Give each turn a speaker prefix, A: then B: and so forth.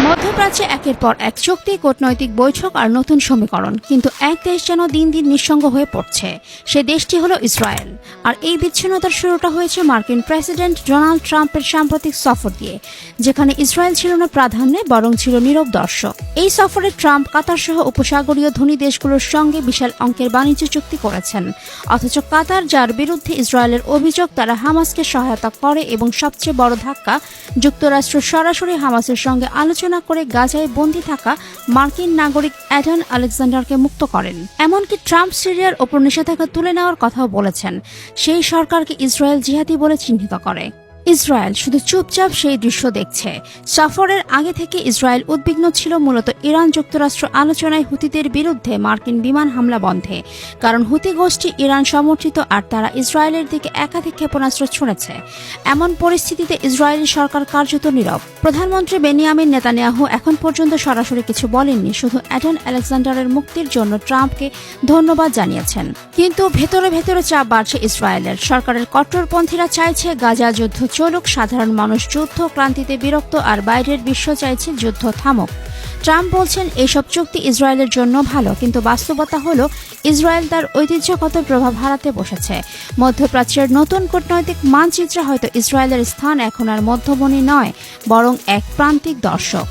A: মধ্যপ্রাচ্যে একের পর এক চুক্তি, কূটনৈতিক বৈঠক আর নতুন সমীকরণ, কিন্তু এক দেশ যেন দিন দিন নিঃসঙ্গ হয়ে পড়ছে। সে দেশটি হলো ইসরায়েল। আর এই বিচ্ছিন্নতার শুরুটা হয়েছে মার্কিন প্রেসিডেন্ট ডোনাল্ড ট্রাম্পের সাম্প্রতিক সফর দিয়ে, যেখানে ইসরায়েল ছিল না প্রাধান্যে, বরং ছিল নীরব দর্শক। এই সফরে ট্রাম্প কাতার সহ উপসাগরীয় ধনী দেশগুলোর সঙ্গে বিশাল অঙ্কের বাণিজ্য চুক্তি করেছেন, অথচ কাতার, যার বিরুদ্ধে ইসরায়েলের অভিযোগ তারা হামাসকে সহায়তা করে এবং সবচেয়ে বড় ধাক্কা, যুক্তরাষ্ট্র সরাসরি হামাসের সঙ্গে আলোচনা করে গাজায় বন্দী থাকা মার্কিন নাগরিক অ্যাডান আলেকজান্ডারকে মুক্ত করেন। এমনকি ট্রাম্প সিরিয়ার ওপর নিষেধাজ্ঞা তুলে নেওয়ার কথাও বলেছেন। সেই সরকারকে ইসরায়েল জিহাদি বলে চিহ্নিত করে। ইসরায়েল শুধু চুপচাপ সেই দৃশ্য দেখছে। সফরের আগে থেকে ইসরায়েল উদ্বিগ্ন ছিল মূলত ইরান যুক্তরাষ্ট্র আলোচনায় হুতিদের বিরুদ্ধে মার্কিন বিমান হামলা বন্ধে, কারণ হুতি গোষ্ঠী ইরান সমর্থিত আর তারা ইসরায়েলের দিকে একাধিক ক্ষেপণাস্ত্র ছুঁড়েছে। এমন পরিস্থিতিতে ইসরায়েলি সরকার কার্যত নীরব। প্রধানমন্ত্রী বেনিয়ামিন নেতানিয়াহু এখন পর্যন্ত সরাসরি কিছু বলেননি, শুধু অ্যাডান আলেকজান্ডারের মুক্তির জন্য ট্রাম্পকে ধন্যবাদ জানিয়েছেন। কিন্তু ভেতরে ভেতরে চাপ বাড়ছে ইসরায়েলের। সরকারের কট্টরপন্থীরা চাইছে গাজা যুদ্ধ চলুক, সাধারণ মানুষ যুদ্ধ ক্লান্তিতে বিরক্ত, আর বাইরের বিশ্ব চাইছে যুদ্ধ থামুক। ট্রাম্প বলছেন এইসব চুক্তি ইসরায়েলের জন্য ভালো, কিন্তু বাস্তবতা হলো ইসরায়েল তার ঐতিহ্যগত প্রভাব হারাতে বসেছে। মধ্যপ্রাচ্যের নতুন কূটনৈতিক মানচিত্রে হয়তো ইসরায়েলের স্থান এখন আর মধ্যমণি নয়, বরং এক প্রান্তিক দর্শক।